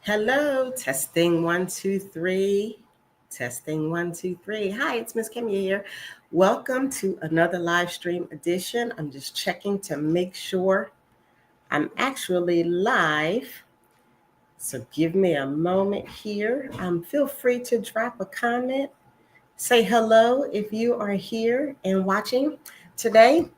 Hello, testing 1, 2, 3. Testing 1, 2, 3. Hi, it's Miss Kenya here. Welcome to another live stream edition. I'm just checking to make sure I'm actually live. So give me a moment here. Feel free to drop a comment. Say hello if you are here and watching. Today,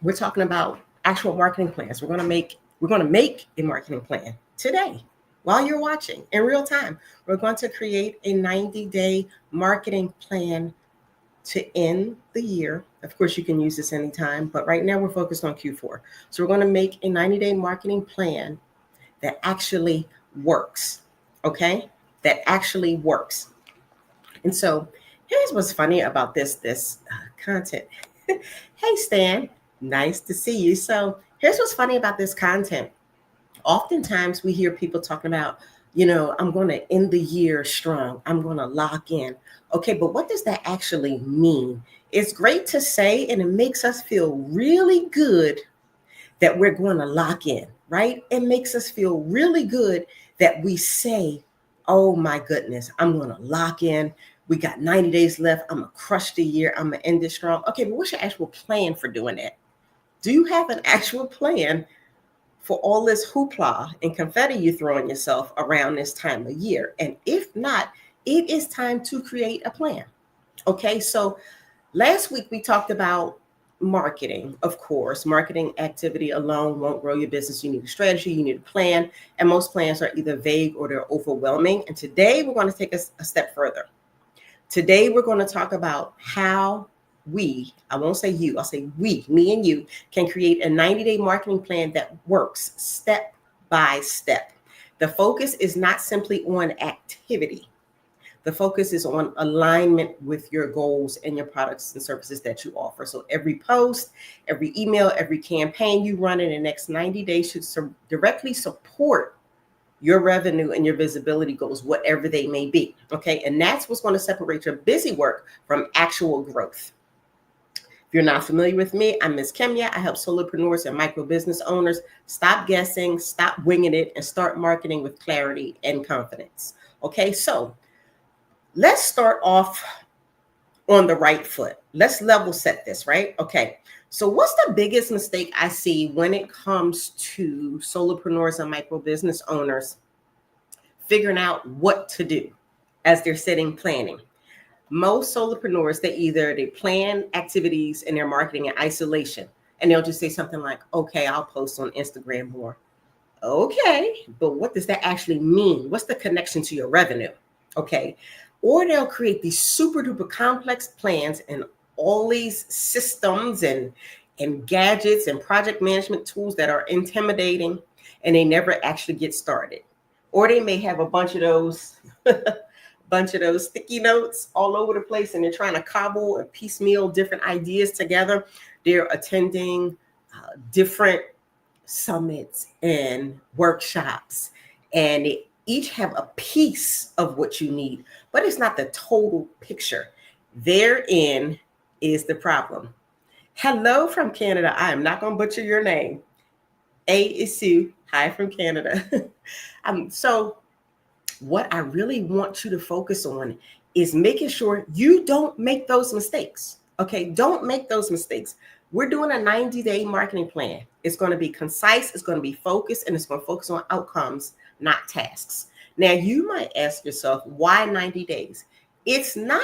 we're talking about actual marketing plans. We're going to make a marketing plan today while you're watching in real time. We're going to create a 90-day marketing plan to end the year. Of course, you can use this anytime, but right now we're focused on Q4. So we're going to make a 90-day marketing plan that actually works. Okay? That actually works. And so here's what's funny about this content. Hey, Stan, nice to see you. So here's what's funny about this content. Oftentimes we hear people talking about, I'm going to end the year strong. I'm going to lock in. Okay, but what does that actually mean? It's great to say, and it makes us feel really good that we're going to lock in, right? It makes us feel really good that we say, oh my goodness, I'm going to lock in. We got 90 days left. I'm going to crush the year. I'm going to end it strong. Okay, but what's your actual plan for doing that? Do you have an actual plan for all this hoopla and confetti you throw on yourself around this time of year? And if not, it is time to create a plan. Okay, so last week we talked about marketing. Of course, marketing activity alone won't grow your business. You need a strategy, you need a plan, and most plans are either vague or they're overwhelming. And today we're going to take a step further. Today we're going to talk about how I won't say you, I'll say we, me and you, can create a 90-day marketing plan that works step by step. The focus is not simply on activity. The focus is on alignment with your goals and your products and services that you offer. So every post, every email, every campaign you run in the next 90 days should directly support your revenue and your visibility goals, whatever they may be. Okay. And that's what's going to separate your busy work from actual growth. If you're not familiar with me, I'm Miss Kenya. I help solopreneurs and micro business owners stop guessing, stop winging it, and start marketing with clarity and confidence. Okay. So let's start off on the right foot. Let's level set this, right? Okay. So what's the biggest mistake I see when it comes to solopreneurs and micro business owners figuring out what to do as they're sitting planning? Most solopreneurs, they plan activities in their marketing in isolation, and they'll just say something like, okay, I'll post on Instagram more. Okay, but what does that actually mean? What's the connection to your revenue? Okay. Or they'll create these super duper complex plans and all these systems and gadgets and project management tools that are intimidating, and they never actually get started. Or they may have a bunch of those sticky notes all over the place, and they're trying to cobble and piecemeal different ideas together. They're attending different summits and workshops, and they each have a piece of what you need, but it's not the total picture. Therein is the problem. Hello from Canada. I am not going to butcher your name. A is Sue. Hi from Canada. So what I really want you to focus on is making sure you don't make those mistakes. Okay, don't make those mistakes. We're doing a 90-day marketing plan. It's going to be concise, it's going to be focused, and it's going to focus on outcomes, not tasks. Now, you might ask yourself, why 90 days? It's not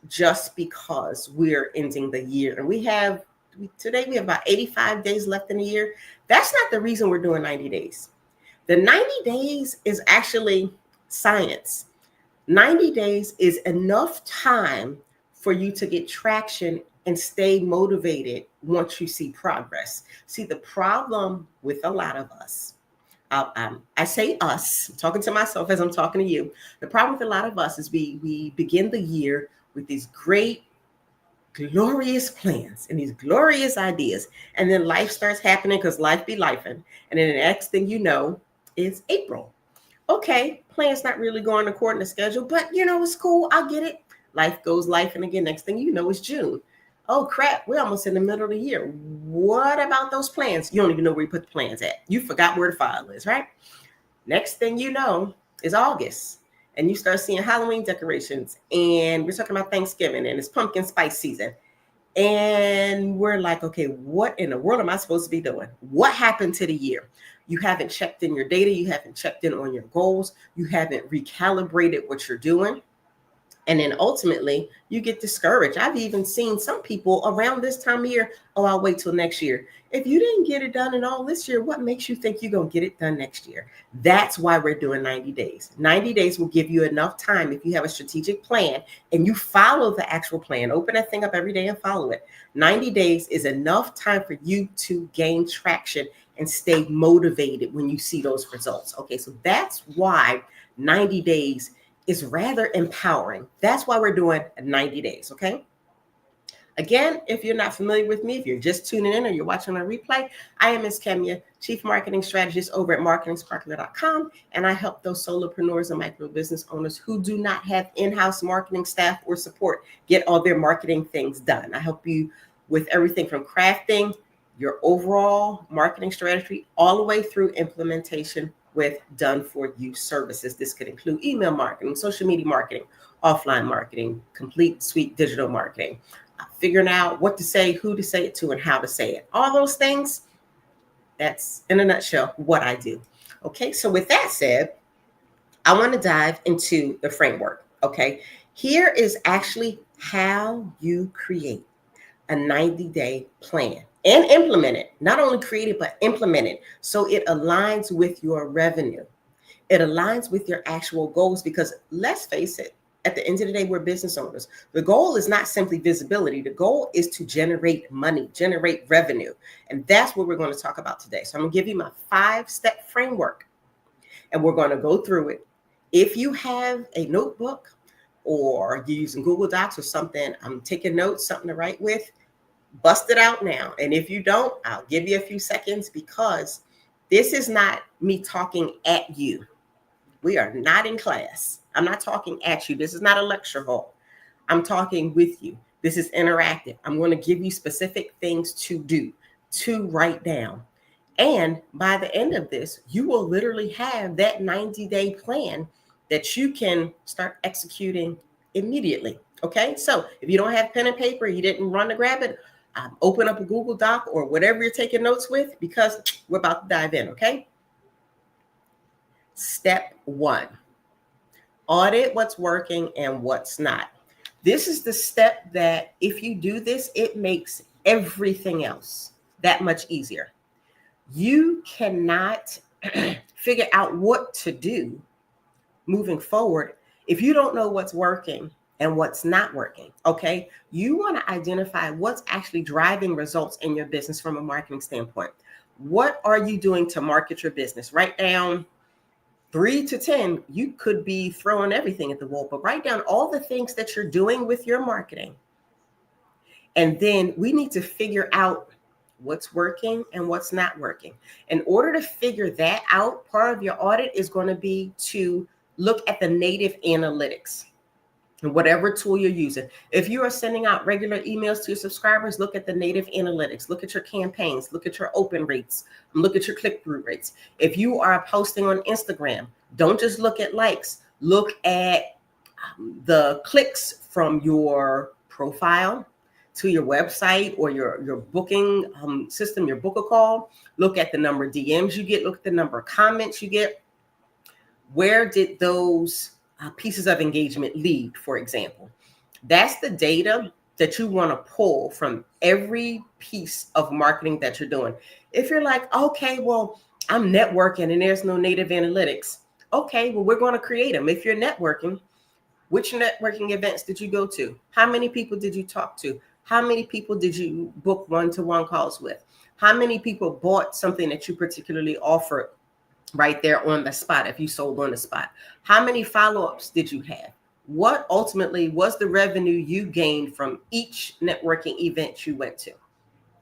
just because we're ending the year and today we have about 85 days left in the year. That's not the reason we're doing 90 days. The 90 days is actually science. 90 days is enough time for you to get traction and stay motivated once you see progress. See, the problem with a lot of us, I say us, I'm talking to myself as I'm talking to you. The problem with a lot of us is we begin the year with these great, glorious plans and these glorious ideas. And then life starts happening because life be lifing. And then the next thing you know is April. Okay, plan's not really going according to schedule, but it's cool. I'll get it. Life goes life. And again, next thing you know is June. Oh crap, we're almost in the middle of the year. What about those plans? You don't even know where you put the plans at. You forgot where the file is, right? Next thing you know, It's August. And you start seeing Halloween decorations, and we're talking about Thanksgiving, and it's pumpkin spice season. And we're like, okay, what in the world am I supposed to be doing? What happened to the year? You haven't checked in your data. You haven't checked in on your goals. You haven't recalibrated what you're doing. And then ultimately, you get discouraged. I've even seen some people around this time of year, oh, I'll wait till next year. If you didn't get it done in all this year, what makes you think you're going to get it done next year? That's why we're doing 90 days. 90 days will give you enough time if you have a strategic plan and you follow the actual plan. Open that thing up every day and follow it. 90 days is enough time for you to gain traction and stay motivated when you see those results. Okay, so that's why 90 days is rather empowering. That's why we're doing 90 days, okay? Again, if you're not familiar with me, if you're just tuning in or you're watching on a replay, I am Ms. Kemia, Chief Marketing Strategist over at marketingsparkler.com, and I help those solopreneurs and micro business owners who do not have in-house marketing staff or support get all their marketing things done. I help you with everything from crafting your overall marketing strategy all the way through implementation with done-for-you services. This could include email marketing, social media marketing, offline marketing, complete suite digital marketing, figuring out what to say, who to say it to, and how to say it. All those things, that's in a nutshell what I do. Okay, so with that said, I want to dive into the framework. Okay, here is actually how you create a 90-day plan and implement it. Not only create it, but implement it so it aligns with your revenue. It aligns with your actual goals, because let's face it, at the end of the day, we're business owners. The goal is not simply visibility. The goal is to generate money, generate revenue. And that's what we're going to talk about today. So I'm going to give you my 5-step framework, and we're going to go through it. If you have a notebook or you're using Google Docs or something, I'm taking notes, something to write with, bust it out now. And if you don't, I'll give you a few seconds, because this is not me talking at you. We are not in class. I'm not talking at you. This is not a lecture hall. I'm talking with you. This is interactive. I'm going to give you specific things to do, to write down. And by the end of this, you will literally have that 90-day plan that you can start executing immediately. Okay, so if you don't have pen and paper, you didn't run to grab it, open up a Google Doc or whatever you're taking notes with, because we're about to dive in. Okay. Step 1, audit what's working and what's not. This is the step that if you do this, it makes everything else that much easier. You cannot figure out what to do moving forward if you don't know what's working and what's not working. Okay. You want to identify what's actually driving results in your business from a marketing standpoint. What are you doing to market your business? Write down 3 to 10. You could be throwing everything at the wall, but write down all the things that you're doing with your marketing. And then we need to figure out what's working and what's not working. In order to figure that out, part of your audit is going to be to look at the native analytics and whatever tool you're using. If you are sending out regular emails to your subscribers, look at the native analytics, look at your campaigns, look at your open rates, look at your click-through rates. If you are posting on Instagram, don't just look at likes, look at the clicks from your profile to your website or your booking system, your book a call. Look at the number of DMs you get, look at the number of comments you get. Where did those pieces of engagement lead, for example? That's the data that you want to pull from every piece of marketing that you're doing. If you're like, okay, well, I'm networking and there's no native analytics. Okay, well, we're going to create them. If you're networking, which networking events did you go to? How many people did you talk to? How many people did you book one-to-one calls with? How many people bought something that you particularly offered right there on the spot, if you sold on the spot? How many follow-ups did you have? What ultimately was the revenue you gained from each networking event you went to?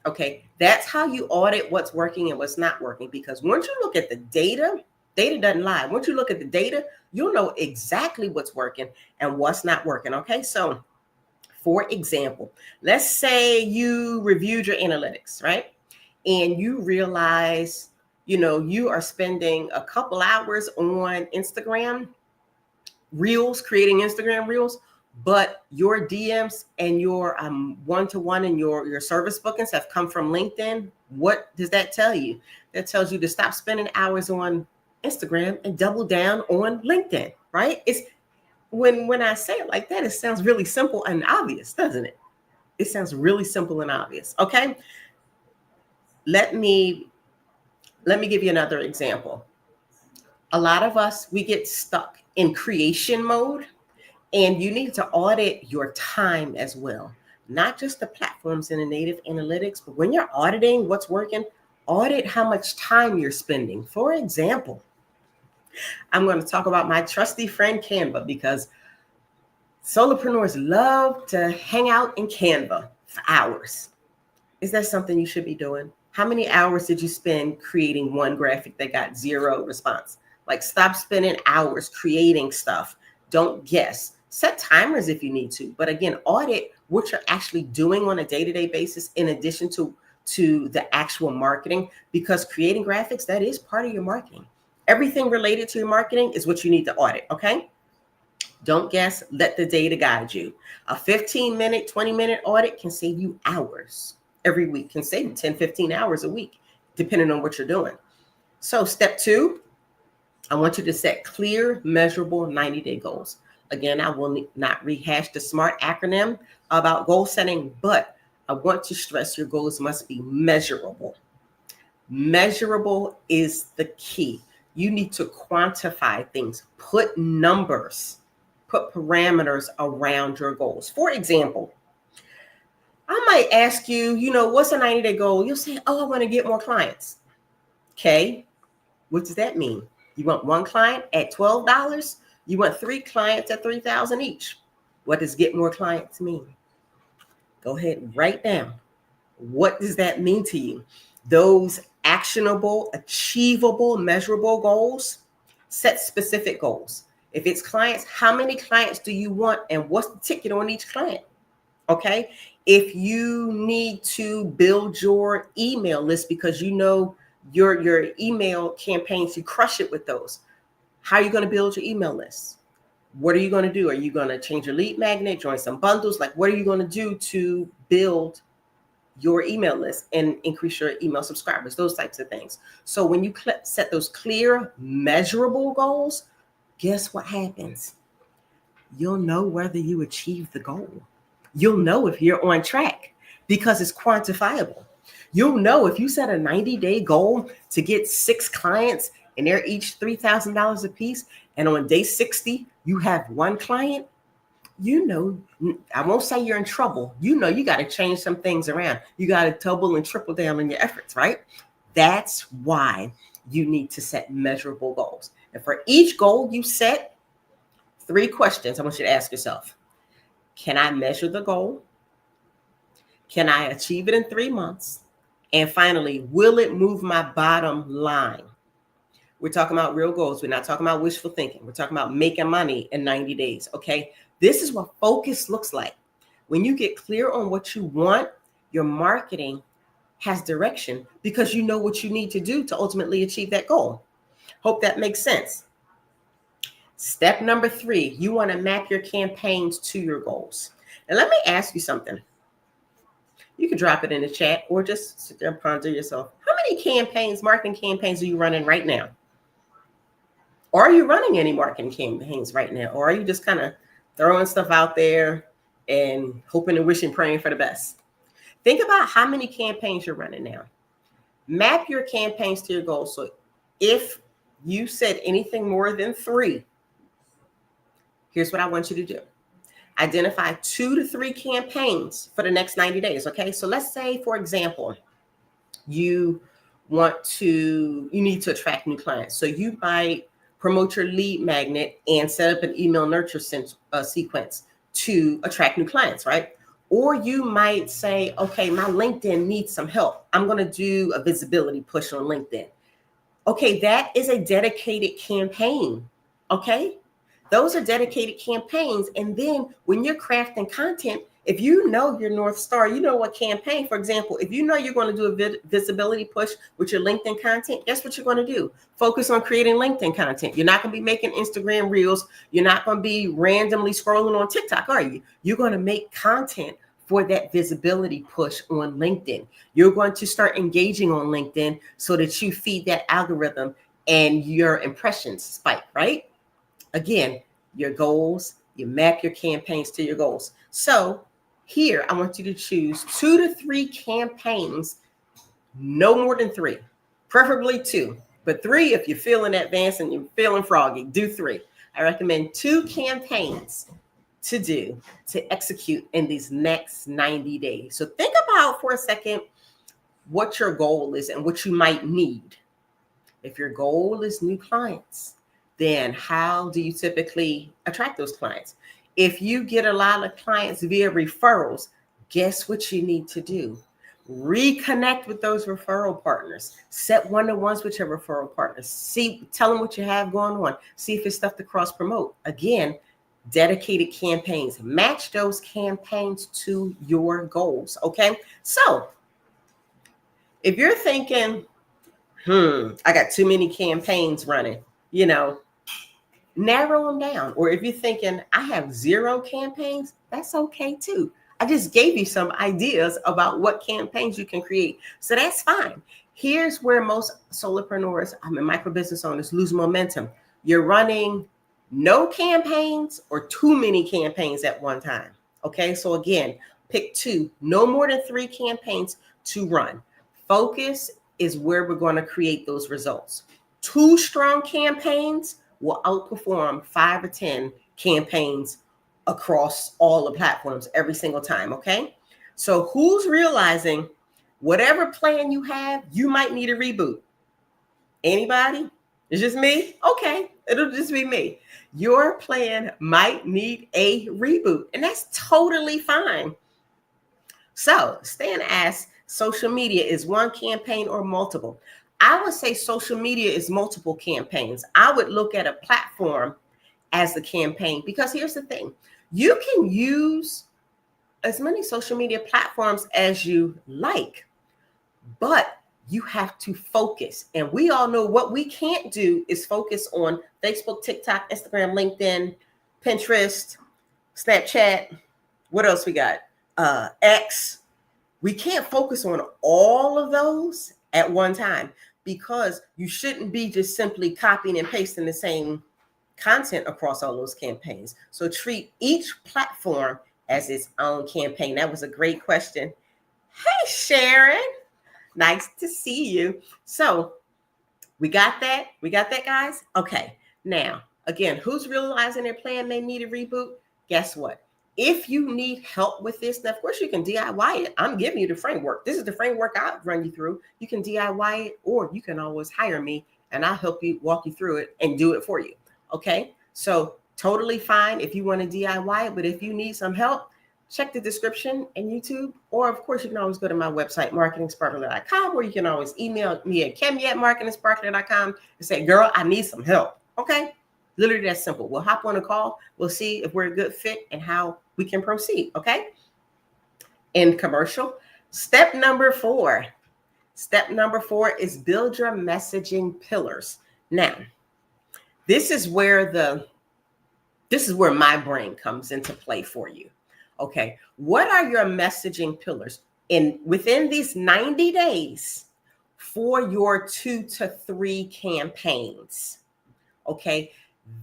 Okay, that's how you audit what's working and what's not working, because once you look at the data, data doesn't lie. Once you look at the data, you'll know exactly what's working and what's not working. Okay, so for example, let's say you reviewed your analytics, right? And you realize you are spending a couple hours on Instagram reels, creating Instagram reels, but your DMs and your one-to-one and your service bookings have come from LinkedIn. What does that tell you? That tells you to stop spending hours on Instagram and double down on LinkedIn, right? It's when I say it like that, it sounds really simple and obvious, doesn't it? It sounds really simple and obvious. Okay. Let me give you another example. A lot of us, we get stuck in creation mode, and you need to audit your time as well. Not just the platforms in the native analytics, but when you're auditing what's working, audit how much time you're spending. For example, I'm going to talk about my trusty friend Canva, because solopreneurs love to hang out in Canva for hours. Is that something you should be doing? How many hours did you spend creating one graphic that got 0 response? Like, stop spending hours creating stuff. Don't guess. Set timers if you need to. But again, audit what you're actually doing on a day-to-day basis in addition to the actual marketing, because creating graphics, that is part of your marketing. Everything related to your marketing is what you need to audit, okay? Don't guess. Let the data guide you. A 15-minute, 20-minute audit can save you hours every week, can save you 10, 15 hours a week, depending on what you're doing. So step 2, I want you to set clear, measurable 90-day goals. Again, I will not rehash the SMART acronym about goal setting, but I want to stress your goals must be measurable. Measurable is the key. You need to quantify things, put numbers, put parameters around your goals. For example, I might ask you, what's a 90-day goal? You'll say, I want to get more clients. Okay. What does that mean? You want 1 client at $12? You want 3 clients at $3,000 each. What does get more clients mean? Go ahead and write down. What does that mean to you? Those actionable, achievable, measurable goals, set specific goals. If it's clients, how many clients do you want and what's the ticket on each client? Okay. If you need to build your email list because your email campaigns, you crush it with those. How are you going to build your email list? What are you going to do? Are you going to change your lead magnet, join some bundles? Like, what are you going to do to build your email list and increase your email subscribers? Those types of things. So when you set those clear, measurable goals, guess what happens? You'll know whether you achieve the goal. You'll know if you're on track because it's quantifiable. You'll know if you set a 90-day goal to get 6 clients and they're each $3,000 a piece, and on day 60, you have 1 client, I won't say you're in trouble. You got to change some things around. You got to double and triple down on your efforts, right? That's why you need to set measurable goals. And for each goal you set, 3 questions I want you to ask yourself. Can I measure the goal? Can I achieve it in 3 months? And finally, will it move my bottom line? We're talking about real goals. We're not talking about wishful thinking. We're talking about making money in 90 days. Okay. This is what focus looks like. When you get clear on what you want, your marketing has direction because you know what you need to do to ultimately achieve that goal. Hope that makes sense. Step number 3, you want to map your campaigns to your goals. And let me ask you something. You can drop it in the chat or just sit there and ponder yourself. How many marketing campaigns are you running right now? Or are you running any marketing campaigns right now? Or are you just kind of throwing stuff out there and hoping and wishing, praying for the best? Think about how many campaigns you're running now. Map your campaigns to your goals. So if you said anything more than 3, here's what I want you to do. Identify 2 to 3 campaigns for the next 90 days. Okay. So let's say, for example, you need to attract new clients. So you might promote your lead magnet and set up an email nurture sequence to attract new clients, right? Or you might say, okay, my LinkedIn needs some help. I'm going to do a visibility push on LinkedIn. Okay, that is a dedicated campaign. Okay, those are dedicated campaigns. And then when you're crafting content, If you know your North Star, you know what campaign, for example, if you know you're going to do a visibility push with your LinkedIn content, guess what you're going to do? Focus on creating LinkedIn content. You're not going to be making Instagram reels. You're not going to be randomly scrolling on TikTok, are you? You're going to make content for that visibility push on LinkedIn. You're going to start engaging on LinkedIn so that you feed that algorithm and your impressions spike, right? Again, your goals, you map your campaigns to your goals. So here, I want you to choose 2 to 3 campaigns, no more than 3, preferably 2, but 3 if you're feeling advanced and you're feeling froggy, do 3. I recommend 2 campaigns to execute in these next 90 days. So think about for a second what your goal is and what you might need. If your goal is new clients, then how do you typically attract those clients? If you get a lot of clients via referrals, guess what you need to do? Reconnect with those referral partners. Set one-to-ones with your referral partners. Tell them what you have going on. See if it's stuff to cross-promote. Again, dedicated campaigns. Match those campaigns to your goals, okay? So if you're thinking, I got too many campaigns running, narrow them down. Or if you're thinking, I have 0 campaigns, that's okay too. I just gave you some ideas about what campaigns you can create. So that's fine. Here's where most solopreneurs, micro business owners, lose momentum. You're running no campaigns or too many campaigns at one time. Okay, so again, pick 2, no more than 3 campaigns to run. Focus is where we're going to create those results. 2 strong campaigns will outperform 5 or 10 campaigns across all the platforms every single time, okay? So who's realizing whatever plan you have, you might need a reboot? Anybody? It's just me? Okay, it'll just be me. Your plan might need a reboot, and that's totally fine. So Stan asks, social media is one campaign or multiple? I would say social media is multiple campaigns. I would look at a platform as the campaign, because here's the thing. You can use as many social media platforms as you like, but you have to focus. And we all know what we can't do is focus on Facebook, TikTok, Instagram, LinkedIn, Pinterest, Snapchat. What else we got? X. We can't focus on all of those at one time, because you shouldn't be just simply copying and pasting the same content across all those campaigns. So treat each platform as its own campaign. That was a great question. Hey, Sharon. Nice to see you. So we got that? We got that, guys? Okay. Now, again, who's realizing their plan may need a reboot? Guess what? If you need help with this, now, of course, you can DIY it. I'm giving you the framework. This is the framework I'll run you through. You can DIY it, or you can always hire me, and I'll help you walk you through it and do it for you. Okay? So totally fine if you want to DIY it, but if you need some help, check the description in YouTube, or of course, you can always go to my website, marketingsparkler.com, or you can always email me at kemi@marketingsparkler.com and say, girl, I need some help. Okay? Literally that simple. We'll hop on a call. We'll see if we're a good fit and how we can proceed. Okay? In commercial. Step number 4. Step number 4 is build your messaging pillars. Now, this is where my brain comes into play for you. Okay, what are your messaging pillars within these 90 days for your 2 to 3 campaigns? Okay,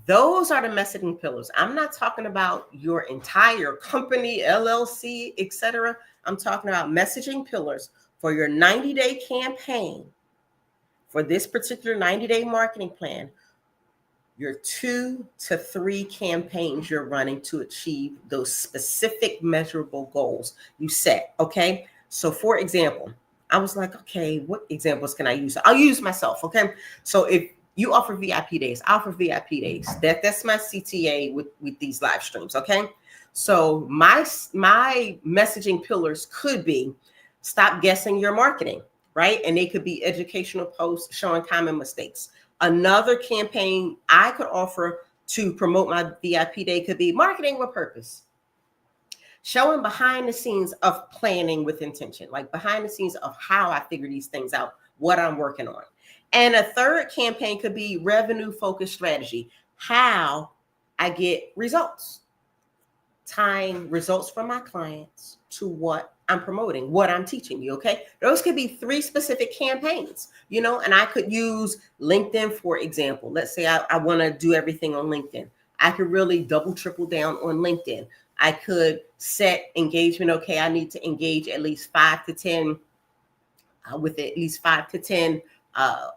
those are the messaging pillars. I'm not talking about your entire company, LLC, etc. I'm talking about messaging pillars for your 90-day campaign. For this particular 90-day marketing plan, your 2 to 3 campaigns you're running to achieve those specific measurable goals you set. Okay. So for example, I was like, okay, what examples can I use? I'll use myself. Okay. So if you offer VIP days, I offer VIP days. That's my CTA with these live streams. Okay. So my messaging pillars could be stop guessing your marketing, right? And they could be educational posts showing common mistakes. Another campaign I could offer to promote my VIP day could be marketing with purpose. Showing behind the scenes of planning with intention, like behind the scenes of how I figure these things out, what I'm working on. And a third campaign could be revenue focused strategy, how I get results, tying results from my clients to what I'm promoting, what I'm teaching you. Okay. Those could be 3 specific campaigns, and I could use LinkedIn, for example. Let's say I want to do everything on LinkedIn. I could really double, triple down on LinkedIn. I could set engagement. Okay. I need to engage at least 5 to 10 with at least 5 to 10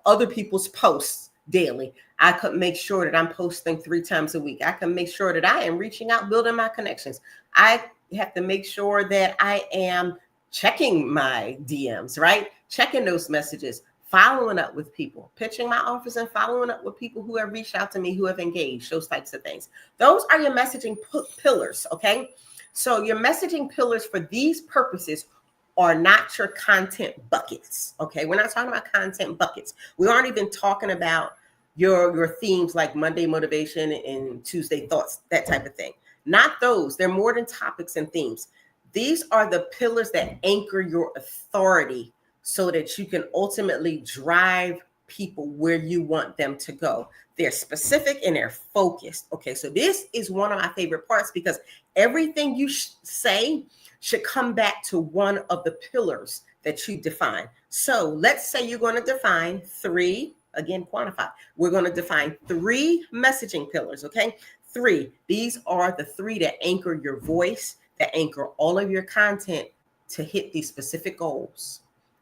other people's posts daily. I could make sure that I'm posting 3 times a week. I can make sure that I am reaching out, building my connections. I have to make sure that I am checking my DMs, right? Checking those messages, following up with people, pitching my offers and following up with people who have reached out to me, who have engaged, those types of things. Those are your messaging pillars, okay? So your messaging pillars for these purposes are not your content buckets. Okay. We're not talking about content buckets. We aren't even talking about your themes like Monday motivation and Tuesday thoughts, that type of thing. Not those. They're more than topics and themes. These are the pillars that anchor your authority so that you can ultimately drive people where you want them to go. They're specific and they're focused. Okay. So this is one of my favorite parts because everything you say should come back to one of the pillars that you define. So let's say you're going to define 3, again, quantify. We're going to define 3 messaging pillars, okay? 3. These are the 3 that anchor your voice, that anchor all of your content to hit these specific goals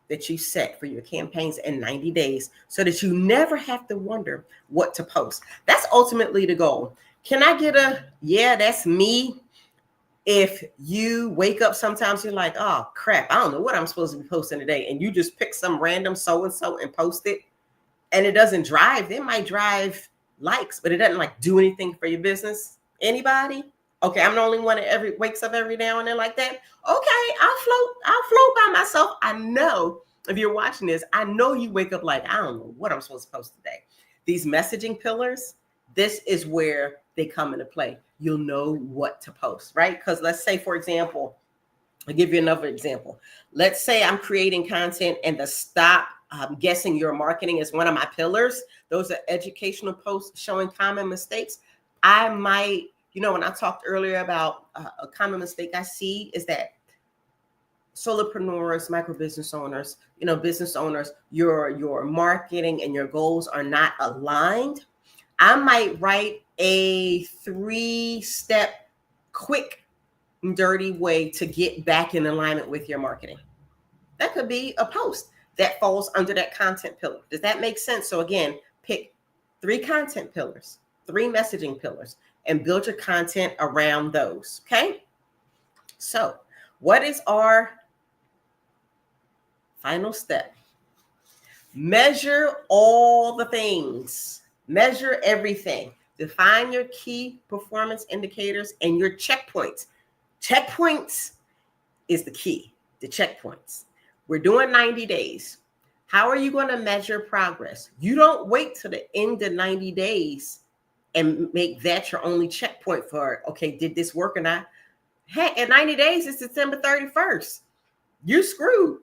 that you set for your campaigns in 90 days so that you never have to wonder what to post. That's ultimately the goal. Can I get a, yeah, that's me? If you wake up, sometimes you're like, oh crap, I don't know what I'm supposed to be posting today. And you just pick some random so-and-so and post it. And it doesn't drive. It might drive likes, but it doesn't like do anything for your business. Anybody? Okay, I'm the only one that wakes up every now and then like that. Okay, I'll float by myself. I know if you're watching this, I know you wake up like, I don't know what I'm supposed to post today. These messaging pillars, this is where they come into play. You'll know what to post, right? Because let's say, for example, I'll give you another example. Let's say I'm creating content and the stop guessing your marketing is one of my pillars. Those are educational posts showing common mistakes. I might, when I talked earlier about a common mistake I see is that solopreneurs, micro business owners, business owners, your marketing and your goals are not aligned. I might write a 3-step quick and dirty way to get back in alignment with your marketing. That could be a post that falls under that content pillar. Does that make sense? So again, pick 3 content pillars, 3 messaging pillars, and build your content around those. Okay. So what is our final step? Measure all the things. Measure everything. Define your key performance indicators and your checkpoints. Checkpoints is the key, the checkpoints. We're doing 90 days. How are you going to measure progress? You don't wait till the end of 90 days and make that your only checkpoint for, okay, did this work or not? Heck, in 90 days, it's December 31st. You're screwed.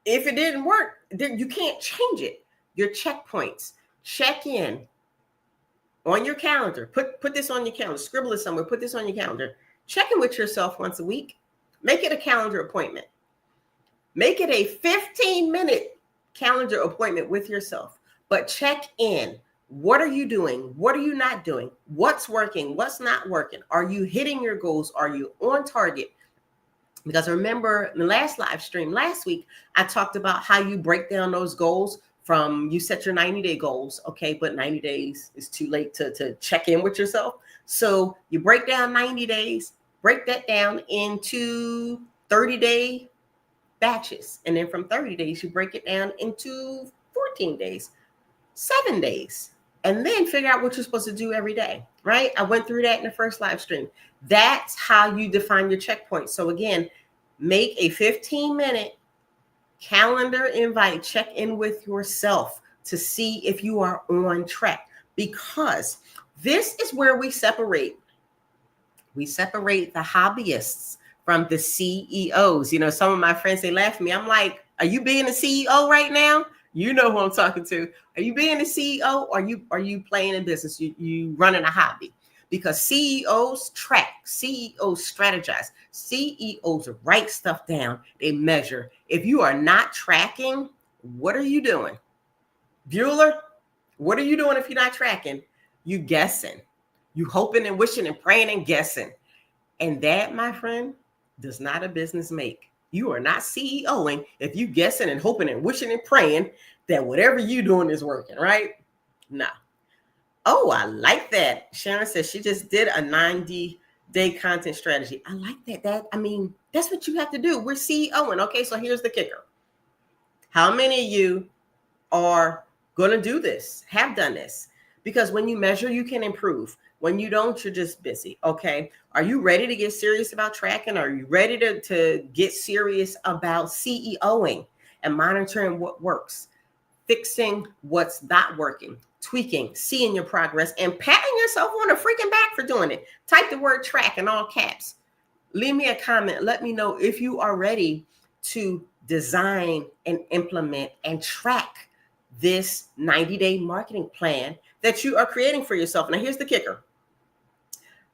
If it didn't work, then you can't change it. Your checkpoints. Check in on your calendar. Put this on your calendar. Scribble it somewhere. Put this on your calendar. Check in with yourself once a week. Make it a calendar appointment. Make it a 15-minute calendar appointment with yourself. But check in. What are you doing? What are you not doing? What's working? What's not working? Are you hitting your goals? Are you on target? Because remember, in the last live stream last week, I talked about how you break down those goals from, you set your 90-day goals, okay, but 90 days is too late to check in with yourself. So you break down 90 days, break that down into 30-day batches. And then from 30 days, you break it down into 14 days, 7 days, and then figure out what you're supposed to do every day, right? I went through that in the first live stream. That's how you define your checkpoints. So again, make a 15-minute calendar invite, check in with yourself to see if you are on track, because this is where we separate We separate the hobbyists from the CEOs. You know, some of my friends, they laugh at me. I'm like, are you being a CEO right now? You know who I'm talking to. Are you being a CEO or are you playing in business? You running a hobby? Because CEOs track, CEOs strategize, CEOs write stuff down, they measure. If you are not tracking, what are you doing? Bueller, what are you doing if you're not tracking? You guessing. You hoping and wishing and praying and guessing. And that, my friend, does not a business make. You are not CEOing if you guessing and hoping and wishing and praying that whatever you're doing is working, right? No. Oh, I like that. Sharon says she just did a 90-day content strategy. I like that. That's what you have to do. We're CEOing. Okay, so here's the kicker. How many of you are going to do this, have done this? Because when you measure, you can improve. When you don't, you're just busy. Okay. Are you ready to get serious about tracking? Are you ready to get serious about CEOing and monitoring what works, fixing what's not working, tweaking, seeing your progress, and patting yourself on the freaking back for doing it? Type the word track in all caps. Leave me a comment. Let me know if you are ready to design and implement and track this 90-day marketing plan that you are creating for yourself. Now, here's the kicker.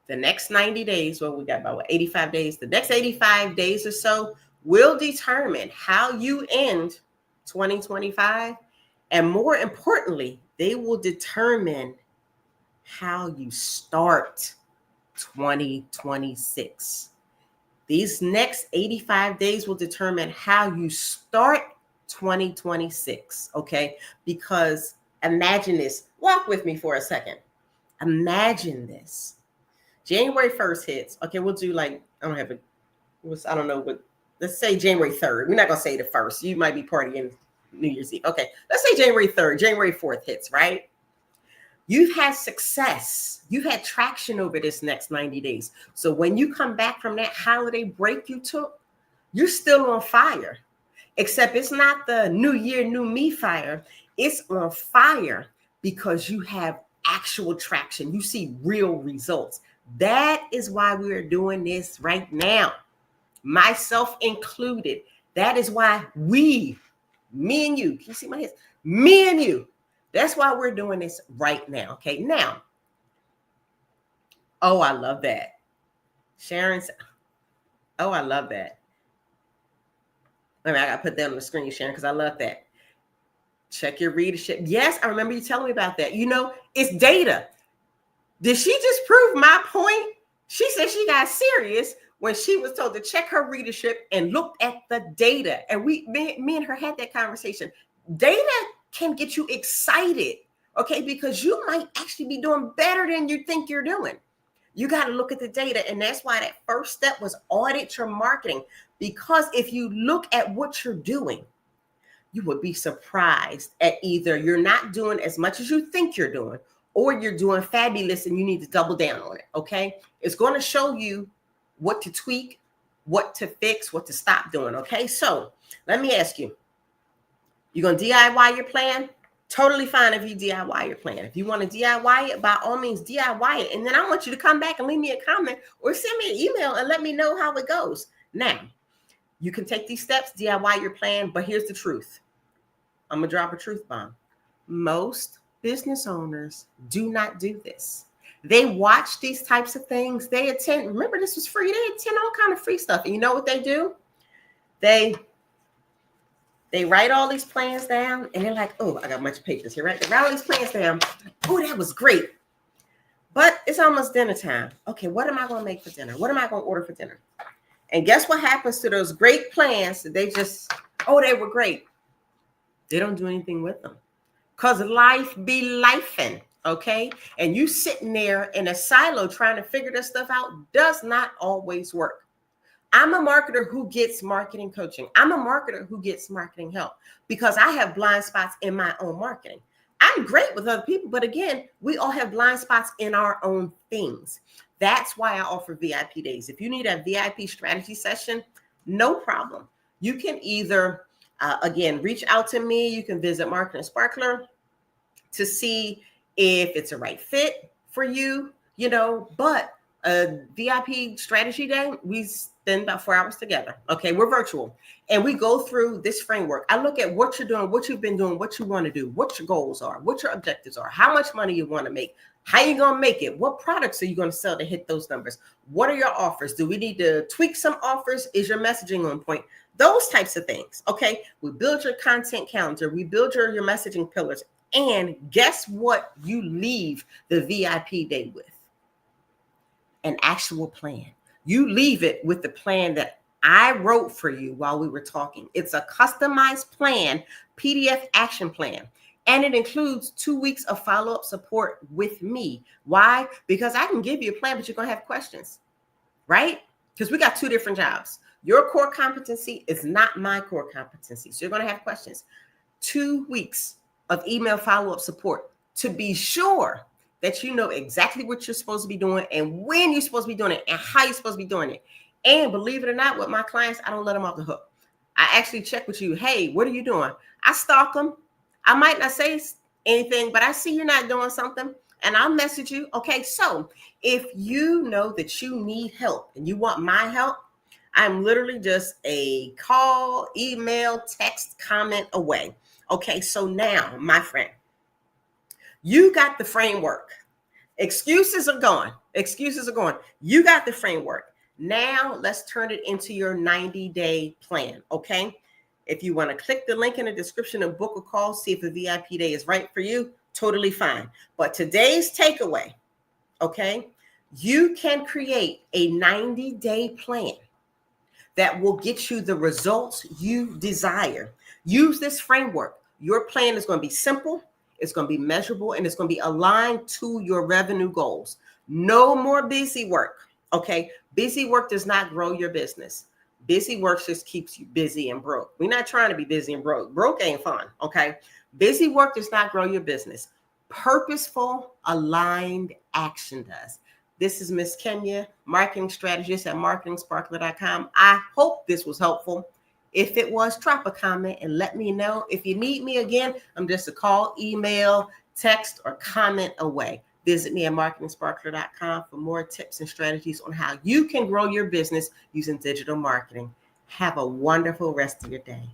The next 90 days, well, we got about 85 days. The next 85 days or so will determine how you end 2025. And more importantly, they will determine how you start 2026. These next 85 days will determine how you start 2026, okay? Because imagine this. Walk with me for a second. Imagine this. January 1st hits. Okay, we'll do I don't know, but let's say January 3rd. We're not going to say the 1st. You might be partying New Year's Eve. Okay, let's say January 3rd, January 4th hits, right? You've had success. You've had traction over this next 90 days. So when you come back from that holiday break you took, you're still on fire. Except it's not the new year, new me fire. It's on fire because you have actual traction. You see real results. That is why we are doing this right now, myself included. That is why me and you, can you see my hands? Me and you. That's why we're doing this right now. Okay, now. Oh, I love that. Sharon's. Oh, I love that. I got to put that on the screen, Sharon, because I love that. Check your readership. Yes, I remember you telling me about that. You know, it's data. Did she just prove my point? She said she got serious when she was told to check her readership and look at the data. And me and her had that conversation. Data can get you excited, okay? Because you might actually be doing better than you think you're doing. You got to look at the data. And that's why that first step was audit your marketing. Because if you look at what you're doing, you would be surprised at either you're not doing as much as you think you're doing, or you're doing fabulous and you need to double down on it, okay? It's going to show you what to tweak, what to fix, what to stop doing, okay? So let me ask you, you're going to DIY your plan? Totally fine if you DIY your plan. If you want to DIY it, by all means, DIY it. And then I want you to come back and leave me a comment or send me an email and let me know how it goes. Now, you can take these steps, DIY your plan, but here's the truth. I'm going to drop a truth bomb. Most business owners do not do this. They watch these types of things. They attend. Remember, this was free. They attend all kind of free stuff. And you know what they do? They write all these plans down, and they're like, oh, I got a bunch of papers here, right? They write all these plans down. Oh, that was great. But it's almost dinner time. Okay, what am I going to make for dinner? What am I going to order for dinner? And guess what happens to those great plans that they were great. They don't do anything with them. Because life be lifing, okay? And you sitting there in a silo trying to figure this stuff out does not always work. I'm a marketer who gets marketing coaching. I'm a marketer who gets marketing help because I have blind spots in my own marketing. I'm great with other people, but again, we all have blind spots in our own things. That's why I offer VIP days. If you need a VIP strategy session, no problem. You can either, again, reach out to me. You can visit Marketing Sparkler to see if it's a right fit for you, but a VIP strategy day, we spend about 4 hours together. Okay, we're virtual. And we go through this framework. I look at what you're doing, what you've been doing, what you want to do, what your goals are, what your objectives are, how much money you want to make, how you going to make it, what products are you going to sell to hit those numbers, what are your offers, do we need to tweak some offers, is your messaging on point, those types of things. Okay, we build your content calendar, we build your messaging pillars, and guess what you leave the VIP day with? An actual plan. You leave it with the plan that I wrote for you while we were talking. It's a customized plan, PDF action plan. And it includes 2 weeks of follow-up support with me. Why? Because I can give you a plan, but you're going to have questions, right? Because we got 2 different jobs. Your core competency is not my core competency. So you're going to have questions. 2 weeks of email follow-up support to be sure that you know exactly what you're supposed to be doing and when you're supposed to be doing it and how you're supposed to be doing it. And believe it or not, with my clients, I don't let them off the hook. I actually check with you. Hey, what are you doing? I stalk them. I might not say anything, but I see you're not doing something and I'll message you. Okay, so if you know that you need help and you want my help, I'm literally just a call, email, text, comment away. Okay, so now, my friend, you got the framework. Excuses are gone. Excuses are gone. You got the framework. Now let's turn it into your 90-day plan, okay? If you want to click the link in the description and book a call, see if the VIP day is right for you, totally fine. But today's takeaway, okay? You can create a 90-day plan that will get you the results you desire. Use this framework. Your plan is going to be simple, it's going to be measurable, and it's going to be aligned to your revenue goals. No more busy work, okay? Busy work does not grow your business. Busy work just keeps you busy and broke. We're not trying to be busy and broke. Broke ain't fun, okay? Busy work does not grow your business. Purposeful, aligned action does. This is Miss Kenya, marketing strategist at marketingsparkler.com. I hope this was helpful. If it was, drop a comment and let me know. If you need me again, I'm just a call, email, text, or comment away. Visit me at marketingsparkler.com for more tips and strategies on how you can grow your business using digital marketing. Have a wonderful rest of your day.